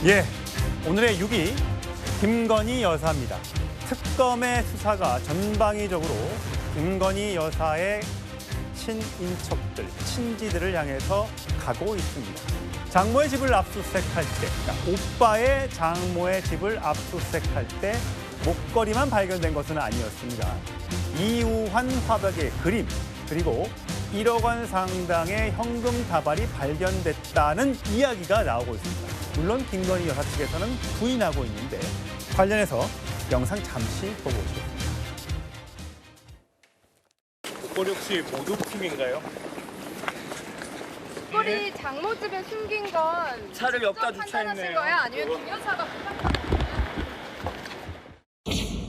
예, 오늘의 6위 김건희 여사입니다. 특검의 수사가 전방위적으로 김건희 여사의 친인척들, 친지들을 향해서 가고 있습니다. 장모의 집을 압수수색할 때, 그러니까 오빠의 장모의 집을 압수수색할 때 목걸이만 발견된 것은 아니었습니다. 이우환 화백의 그림, 그리고 1억 원 상당의 현금 다발이 발견됐다는 이야기가 나오고 있습니다. 물론 김건희 여사 측에서는 부인하고 있는데 관련해서 영상 잠시 보고 오시겠습니다. 목걸이 혹시 모독팀인가요? 목걸이 장모 집에 숨긴 건 차를 옆다 직접 주차했네요. 판단하신 거예요? 아니면 김 여사가 부탁한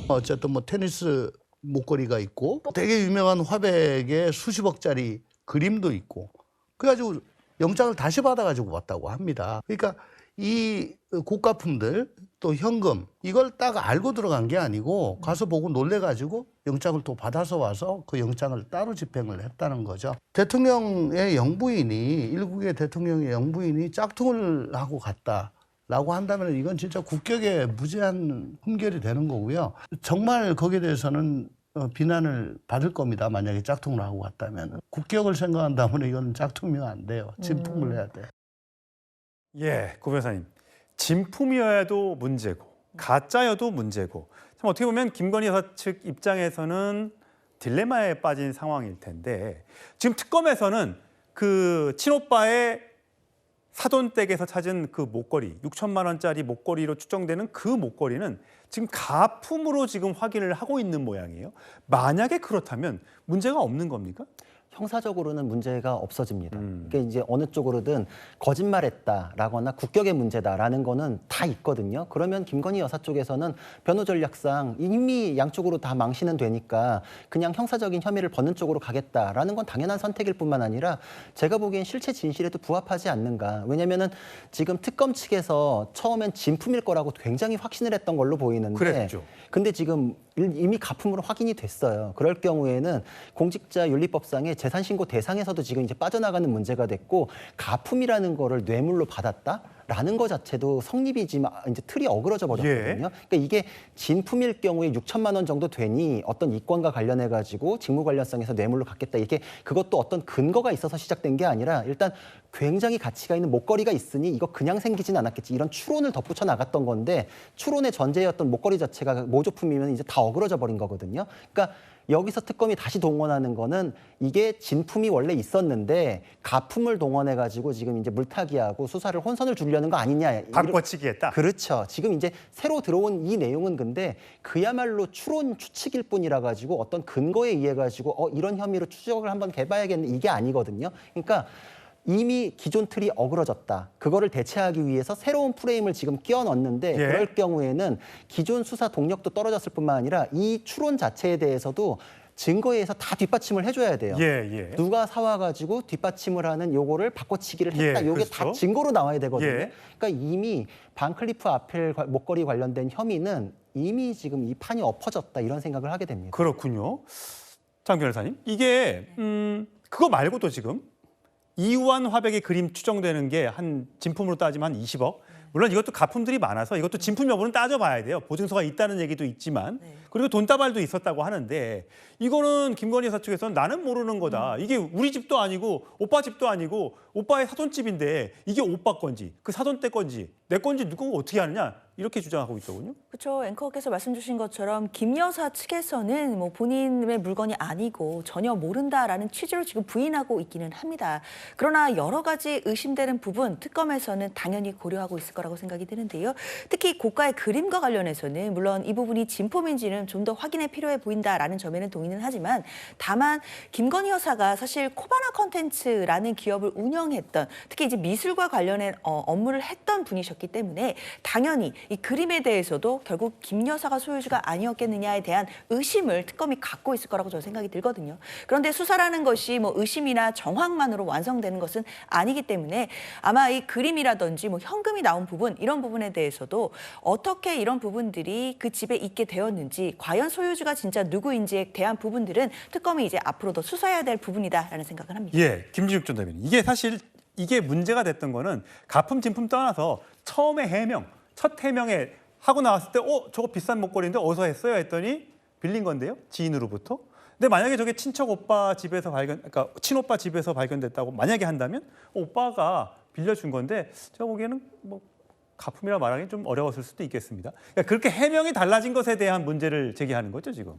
어쨌든 뭐 테니스 목걸이가 있고 되게 유명한 화백의 수십억짜리 그림도 있고 그래가지고 영장을 다시 받아가지고 왔다고 합니다. 그러니까 이 고가품들 또 현금 이걸 딱 알고 들어간 게 아니고 가서 보고 놀래가지고 영장을 또 받아서 와서 그 영장을 따로 집행을 했다는 거죠. 대통령의 영부인이 일국의 대통령의 영부인이 짝퉁을 하고 갔다. 라고 한다면 이건 진짜 국격에 무제한 흠결이 되는 거고요. 정말 거기에 대해서는 비난을 받을 겁니다. 만약에 짝퉁을 하고 갔다면. 국격을 생각한다면 이건 짝퉁이면 안 돼요. 진품을 해야 돼. 예, 고 변호사님. 진품이어야도 문제고 가짜여도 문제고 참 어떻게 보면 김건희 여사 측 입장에서는 딜레마에 빠진 상황일 텐데 지금 특검에서는 그 친오빠의 사돈댁에서 찾은 그 목걸이, 6천만 원짜리 목걸이로 추정되는 그 목걸이는 지금 가품으로 지금 확인을 하고 있는 모양이에요. 만약에 그렇다면 문제가 없는 겁니까? 형사적으로는 문제가 없어집니다. 그러니까 이제 어느 쪽으로든 거짓말했다라거나 국격의 문제다라는 거는 다 있거든요. 그러면 김건희 여사 쪽에서는 변호 전략상 이미 양쪽으로 다 망신은 되니까 그냥 형사적인 혐의를 벗는 쪽으로 가겠다라는 건 당연한 선택일 뿐만 아니라 제가 보기엔 실체 진실에도 부합하지 않는가. 왜냐면은 지금 특검 측에서 처음엔 진품일 거라고 굉장히 확신을 했던 걸로 보이는데 그랬죠. 근데 지금 이미 가품으로 확인이 됐어요. 그럴 경우에는 공직자윤리법상의 재산신고 대상에서도 지금 이제 빠져나가는 문제가 됐고 가품이라는 거를 뇌물로 받았다라는 것 자체도 성립이지만 이제 틀이 어그러져 버렸거든요. 예. 그러니까 이게 진품일 경우에 6천만 원 정도 되니 어떤 이권과 관련해 가지고 직무 관련성에서 뇌물로 갖겠다. 이게 그것도 어떤 근거가 있어서 시작된 게 아니라 일단 굉장히 가치가 있는 목걸이가 있으니 이거 그냥 생기진 않았겠지. 이런 추론을 덧붙여 나갔던 건데 추론의 전제였던 목걸이 자체가 모조품이면 이제 다 어그러져 버린 거거든요. 그러니까 여기서 특검이 다시 동원하는 거는 이게 진품이 원래 있었는데 가품을 동원해가지고 지금 이제 물타기하고 수사를 혼선을 주려는 거 아니냐. 바꿔치기 했다. 그렇죠. 지금 이제 새로 들어온 이 내용은 근데 그야말로 추론 추측일 뿐이라 가지고 어떤 근거에 의해 가지고 이런 혐의로 추적을 한번 해봐야겠네 이게 아니거든요. 그러니까 이미 기존 틀이 어그러졌다. 그거를 대체하기 위해서 새로운 프레임을 지금 끼워 넣었는데 예. 그럴 경우에는 기존 수사 동력도 떨어졌을 뿐만 아니라 이 추론 자체에 대해서도 증거에 의해서 다 뒷받침을 해줘야 돼요. 예. 누가 사와가지고 뒷받침을 하는 요거를 바꿔치기를 했다. 예, 요게 그렇죠. 다 증거로 나와야 되거든요. 예. 그러니까 이미 반클리프 아펠 목걸이 관련된 혐의는 이미 지금 이 판이 엎어졌다 이런 생각을 하게 됩니다. 그렇군요. 장 변호사님, 이게 그거 말고도 지금 이우환 화백의 그림 추정되는 게 한 진품으로 따지면 한 20억. 물론 이것도 가품들이 많아서 이것도 진품 여부는 따져봐야 돼요. 보증서가 있다는 얘기도 있지만 그리고 돈다발도 있었다고 하는데 이거는 김건희 여사 측에서는 나는 모르는 거다. 이게 우리 집도 아니고 오빠 집도 아니고 오빠의 사돈집인데 이게 오빠 건지 그 사돈댁 건지 내 건지 누구가 어떻게 아느냐 이렇게 주장하고 있더군요. 그렇죠. 앵커께서 말씀 주신 것처럼 김 여사 측에서는 뭐 본인의 물건이 아니고 전혀 모른다라는 취지로 지금 부인하고 있기는 합니다. 그러나 여러 가지 의심되는 부분 특검에서는 당연히 고려하고 있을 거라고 생각이 드는데요. 특히 고가의 그림과 관련해서는 물론 이 부분이 진품인지는 좀 더 확인이 필요해 보인다라는 점에는 동의는 하지만 다만 김건희 여사가 사실 코바나 컨텐츠라는 기업을 운영했던 특히 이제 미술과 관련된 업무를 했던 분이셨기 때문에 당연히 이 그림에 대해서도 결국 김 여사가 소유주가 아니었겠느냐에 대한 의심을 특검이 갖고 있을 거라고 저는 생각이 들거든요. 그런데 수사라는 것이 뭐 의심이나 정황만으로 완성되는 것은 아니기 때문에 아마 이 그림이라든지 뭐 현금이 나온 부분 이런 부분에 대해서도 어떻게 이런 부분들이 그 집에 있게 되었는지 과연 소유주가 진짜 누구인지에 대한 부분들은 특검이 이제 앞으로 더 수사해야 될 부분이다라는 생각을 합니다. 예, 김진욱 전 대변인. 이게 사실 이게 문제가 됐던 거는 가품 진품 떠나서 처음에 첫 해명에 하고 나왔을 때 저거 비싼 목걸이인데 어디서 했어요? 했더니 빌린 건데요. 지인으로부터. 근데 만약에 저게 친척 오빠 집에서 그러니까 친오빠 집에서 발견됐다고 만약에 한다면 오빠가 빌려준 건데 제가 보기에는 뭐 가품이라 말하기 좀 어려웠을 수도 있겠습니다. 그러니까 그렇게 해명이 달라진 것에 대한 문제를 제기하는 거죠, 지금.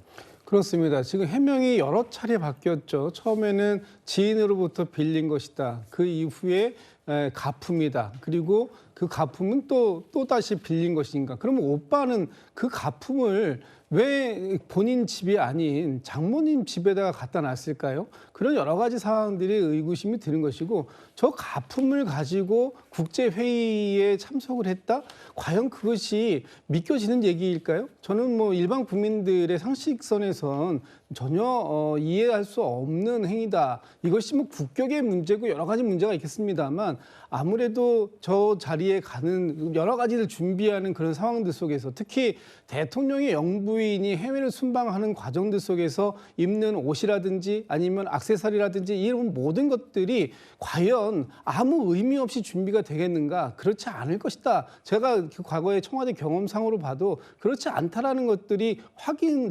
그렇습니다. 지금 해명이 여러 차례 바뀌었죠. 처음에는 지인으로부터 빌린 것이다. 그 이후에 가품이다. 그리고 그 가품은 또 다시 빌린 것인가. 그러면 오빠는 그 가품을 왜 본인 집이 아닌 장모님 집에다가 갖다 놨을까요? 그런 여러 가지 상황들이 의구심이 드는 것이고 저 가품을 가지고 국제회의에 참석을 했다? 과연 그것이 믿겨지는 얘기일까요? 저는 뭐 일반 국민들의 상식선에선 전혀 이해할 수 없는 행위다. 이것이 뭐 국격의 문제고 여러 가지 문제가 있겠습니다만 아무래도 저 자리에 가는 여러 가지를 준비하는 그런 상황들 속에서 특히 대통령의 영부인이 해외를 순방하는 과정들 속에서 입는 옷이라든지 아니면 액세서리라든지 이런 모든 것들이 과연 아무 의미 없이 준비가 되겠는가? 그렇지 않을 것이다. 제가 그 과거의 청와대 경험상으로 봐도 그렇지 않다라는 것들이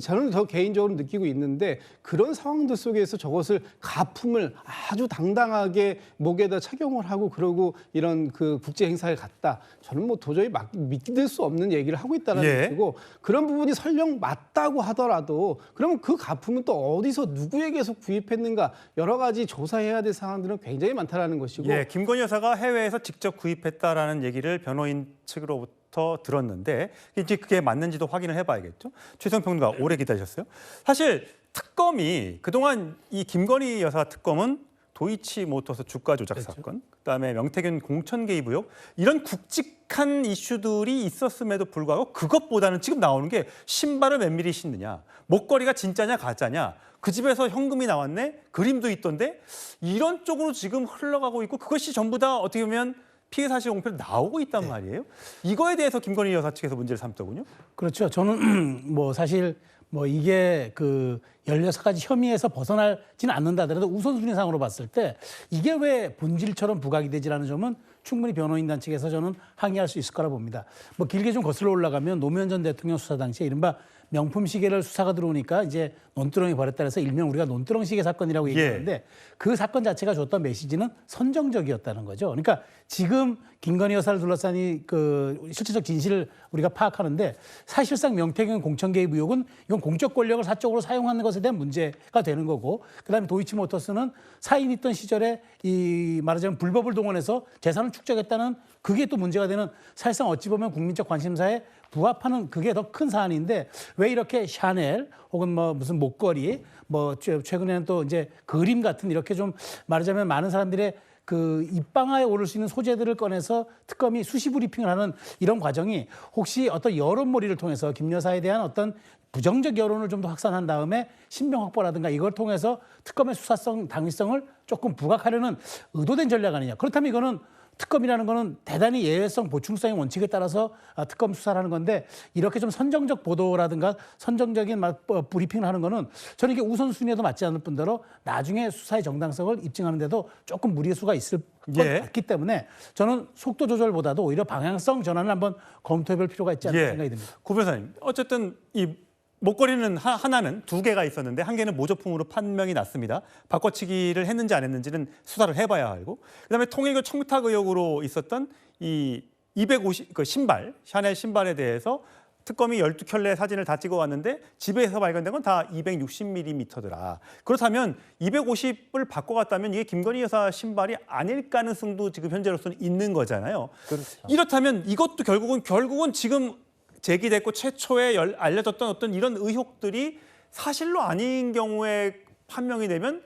저는 더 개인적으로 느끼고 있는데 그런 상황들 속에서 저것을 가품을 아주 당당하게 목에다 착용을 하고 그러고 이런 그 국제 행사에 갔다. 저는 뭐 도저히 믿을 수 없는 얘기를 하고 있다는 것이고 그런 부분이 설령 맞다고 하더라도 그러면 그 가품은 또 어디서 누구에게서 구입했는가 여러 가지 조사해야 될 사항들은 굉장히 많다라는 것이고. 예, 김건희 여사가 해외에서 직접 구입했다라는 얘기를 변호인 측으로부터 들었는데 이제 그게 맞는지도 확인을 해봐야겠죠. 최성 평론가 오래 기다리셨어요. 사실 특검이 그동안 이 김건희 여사 특검은 도이치모터스 주가 조작 사건, 그다음에 명태균 공천 개입 의혹 이런 굵직한 이슈들이 있었음에도 불구하고 그것보다는 지금 나오는 게 신발을 몇 미리 신느냐, 목걸이가 진짜냐 가짜냐, 그 집에서 현금이 나왔네, 그림도 있던데 이런 쪽으로 지금 흘러가고 있고 그것이 전부 다 어떻게 보면 피해 사실 공표로 나오고 있단 말이에요. 이거에 대해서 김건희 여사 측에서 문제를 삼더군요. 그렇죠. 저는 뭐 사실 뭐 이게 그 16가지 혐의에서 벗어나지는 않는다 하더라도 우선순위상으로 봤을 때 이게 왜 본질처럼 부각이 되지라는 점은 충분히 변호인단 측에서 저는 항의할 수 있을 거라 봅니다. 뭐 길게 좀 거슬러 올라가면 노무현 전 대통령 수사 당시에 이른바 명품 시계를 수사가 들어오니까 이제 논두렁이 벌였다 해서 일명 우리가 논두렁 시계 사건이라고 얘기하는데 그 사건 자체가 줬던 메시지는 선정적이었다는 거죠. 그러니까 지금 김건희 여사를 둘러싼 그 실질적 진실을 우리가 파악하는데 사실상 명태균 공천 개입 의혹은 이건 공적 권력을 사적으로 사용하는 것에 대한 문제가 되는 거고 그다음에 도이치모터스는 사인 있던 시절에 이 말하자면 불법을 동원해서 재산을 축적했다는 그게 또 문제가 되는 사실상 어찌 보면 국민적 관심사에 부합하는 그게 더 큰 사안인데 왜 이렇게 샤넬 혹은 뭐 무슨 목걸이 뭐 최근에는 또 이제 그림 같은 이렇게 좀 말하자면 많은 사람들의 그 입방아에 오를 수 있는 소재들을 꺼내서 특검이 수시 브리핑을 하는 이런 과정이 혹시 어떤 여론몰이를 통해서 김 여사에 대한 어떤 부정적 여론을 좀 더 확산한 다음에 신병 확보라든가 이걸 통해서 특검의 수사성, 당위성을 조금 부각하려는 의도된 전략 아니냐. 그렇다면 이거는 특검이라는 거는 대단히 예외성, 보충성의 원칙에 따라서 특검 수사를 하는 건데 이렇게 좀 선정적 보도라든가 선정적인 브리핑을 하는 거는 저는 이게 우선순위에도 맞지 않을 뿐더러 나중에 수사의 정당성을 입증하는 데도 조금 무리의 수가 있을 것 같기 때문에 저는 속도 조절보다도 오히려 방향성 전환을 한번 검토해 볼 필요가 있지 않나 생각이 듭니다. 구 변호사님, 어쨌든 이 목걸이는 하나는 2개가 있었는데 한 개는 모조품으로 판명이 났습니다. 바꿔치기를 했는지 안 했는지는 수사를 해봐야 알고 그다음에 통일교 청탁 의혹으로 있었던 이 250 그 신발, 샤넬 신발에 대해서 특검이 12켤레 사진을 다 찍어왔는데 집에서 발견된 건 다 260mm더라. 그렇다면 250을 바꿔갔다면 이게 김건희 여사 신발이 아닐 가능성도 지금 현재로서는 있는 거잖아요. 그렇죠. 이렇다면 이것도 결국은 지금 제기됐고 최초에 알려졌던 어떤 이런 의혹들이 사실로 아닌 경우에 판명이 되면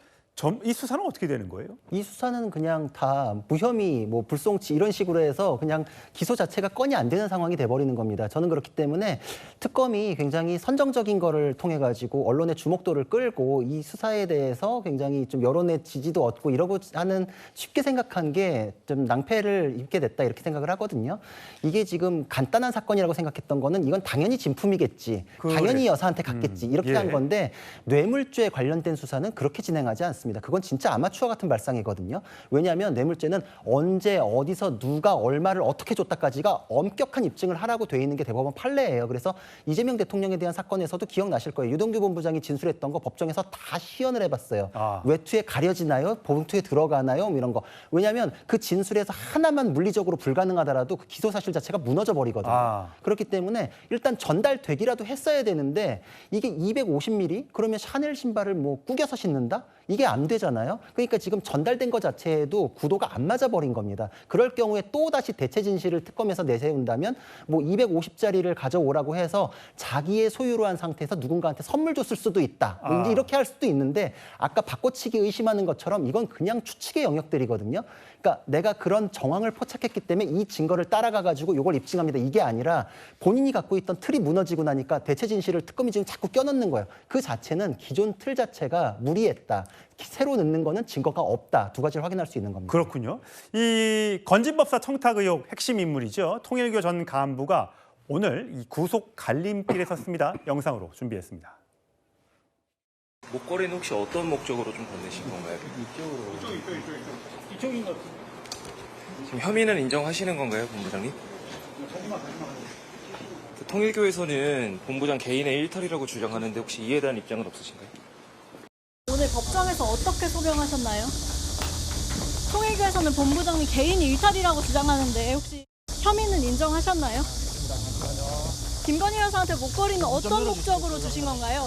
이 수사는 어떻게 되는 거예요? 이 수사는 그냥 다 무혐의, 뭐 불송치 이런 식으로 해서 그냥 기소 자체가 건이 안 되는 상황이 돼버리는 겁니다. 저는 그렇기 때문에 특검이 굉장히 선정적인 거를 통해 가지고 언론의 주목도를 끌고 이 수사에 대해서 굉장히 좀 여론의 지지도 얻고 이러고 하는 쉽게 생각한 게 좀 낭패를 입게 됐다 이렇게 생각을 하거든요. 이게 지금 간단한 사건이라고 생각했던 거는 이건 당연히 진품이겠지, 당연히 여사한테 갔겠지 이렇게 한 건데 뇌물죄에 관련된 수사는 그렇게 진행하지 않습니다. 않습니다. 그건 진짜 아마추어 같은 발상이거든요. 왜냐하면 뇌물죄는 언제 어디서 누가 얼마를 어떻게 줬다까지가 엄격한 입증을 하라고 돼 있는 게 대법원 판례예요. 그래서 이재명 대통령에 대한 사건에서도 기억나실 거예요. 유동규 본부장이 진술했던 거 법정에서 다 시연을 해봤어요. 외투에 가려지나요? 봉투에 들어가나요? 뭐 이런 거. 왜냐하면 그 진술에서 하나만 물리적으로 불가능하더라도 그 기소 사실 자체가 무너져 버리거든요. 그렇기 때문에 일단 전달되기라도 했어야 되는데 이게 250ml? 그러면 샤넬 신발을 뭐 구겨서 신는다? 이게 안 되잖아요. 그러니까 지금 전달된 것 자체에도 구도가 안 맞아 버린 겁니다. 그럴 경우에 또 다시 대체 진실을 특검에서 내세운다면 뭐 250짜리를 가져오라고 해서 자기의 소유로 한 상태에서 누군가한테 선물 줬을 수도 있다. 뭐 이제 이렇게 할 수도 있는데 아까 바꿔치기 의심하는 것처럼 이건 그냥 추측의 영역들이거든요. 그러니까 내가 그런 정황을 포착했기 때문에 이 증거를 따라가 가지고 이걸 입증합니다. 이게 아니라 본인이 갖고 있던 틀이 무너지고 나니까 대체 진실을 특검이 지금 자꾸 껴넣는 거예요. 그 자체는 기존 틀 자체가 무리했다. 새로 넣는 거는 증거가 없다. 두 가지를 확인할 수 있는 겁니다. 그렇군요. 이 건진법사 청탁 의혹 핵심 인물이죠. 통일교 전 간부가 오늘 이 구속 갈림길에 섰습니다. 영상으로 준비했습니다. 목걸이는 혹시 어떤 목적으로 좀 건네신 건가요? 이쪽인 것 지금 혐의는 인정하시는 건가요, 본부장님? 통일교에서는 본부장 개인의 일탈이라고 주장하는데 혹시 이에 대한 입장은 없으신가요? 오늘 법정에서 어떻게 소명하셨나요? 통일교에서는 본부장님 개인 일탈이라고 주장하는데 혹시 혐의는 인정하셨나요? 김건희 여사한테 목걸이는 어떤 목적으로 주신 건가요?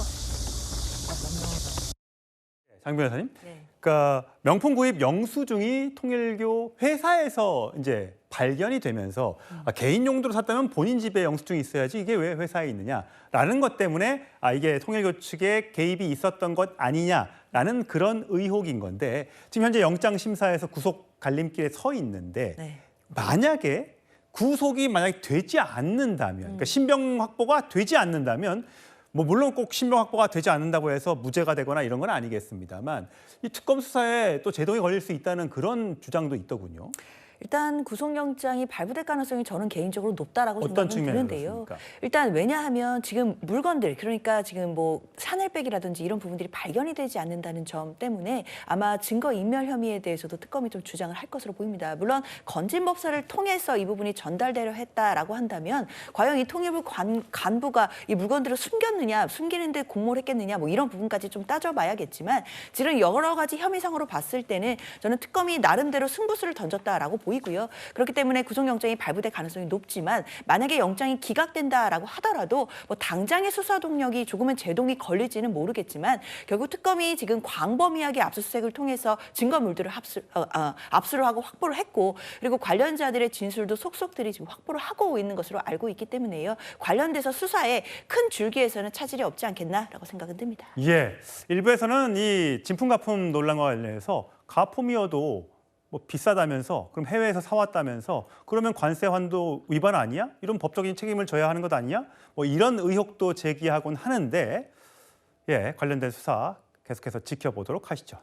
장 변호사님, 네. 그러니까 명품 구입 영수증이 통일교 회사에서 이제 발견이 되면서 개인 용도로 샀다면 본인 집에 영수증이 있어야지 이게 왜 회사에 있느냐라는 것 때문에 이게 통일교 측에 개입이 있었던 것 아니냐라는 그런 의혹인 건데 지금 현재 영장 심사에서 구속 갈림길에 서 있는데 네. 만약에 구속이 만약에 되지 않는다면, 그러니까 신병 확보가 되지 않는다면. 뭐 물론 꼭 신병 확보가 되지 않는다고 해서 무죄가 되거나 이런 건 아니겠습니다만 이 특검 수사에 또 제동이 걸릴 수 있다는 그런 주장도 있더군요. 일단 구속영장이 발부될 가능성이 저는 개인적으로 높다라고 어떤 생각은 측면에서 드는데요. 그렇습니까? 일단 왜냐하면 지금 물건들 그러니까 지금 뭐 샤넬백이라든지 이런 부분들이 발견이 되지 않는다는 점 때문에 아마 증거인멸 혐의에 대해서도 특검이 좀 주장을 할 것으로 보입니다. 물론 건진법사를 통해서 이 부분이 전달되려 했다라고 한다면 과연 이 통일부 간부가 이 물건들을 숨겼느냐, 숨기는데 공모를 했겠느냐 뭐 이런 부분까지 좀 따져봐야겠지만 지금 여러 가지 혐의상으로 봤을 때는 저는 특검이 나름대로 승부수를 던졌다라고 보이고요. 그렇기 때문에 구속영장이 발부될 가능성이 높지만 만약에 영장이 기각된다라고 하더라도 뭐 당장의 수사 동력이 조금은 제동이 걸릴지는 모르겠지만 결국 특검이 지금 광범위하게 압수수색을 통해서 증거물들을 압수를 하고 확보를 했고 그리고 관련자들의 진술도 속속들이 지금 확보를 하고 있는 것으로 알고 있기 때문에요. 관련돼서 수사에 큰 줄기에서는 차질이 없지 않겠나라고 생각은 듭니다. 예, 일부에서는 이 진품 가품 논란과 관련해서 가품이어도 뭐 비싸다면서 그럼 해외에서 사왔다면서 그러면 관세 환도 위반 아니야? 이런 법적인 책임을 져야 하는 것 아니야? 뭐 이런 의혹도 제기하곤 하는데 예, 관련된 수사 계속해서 지켜보도록 하시죠.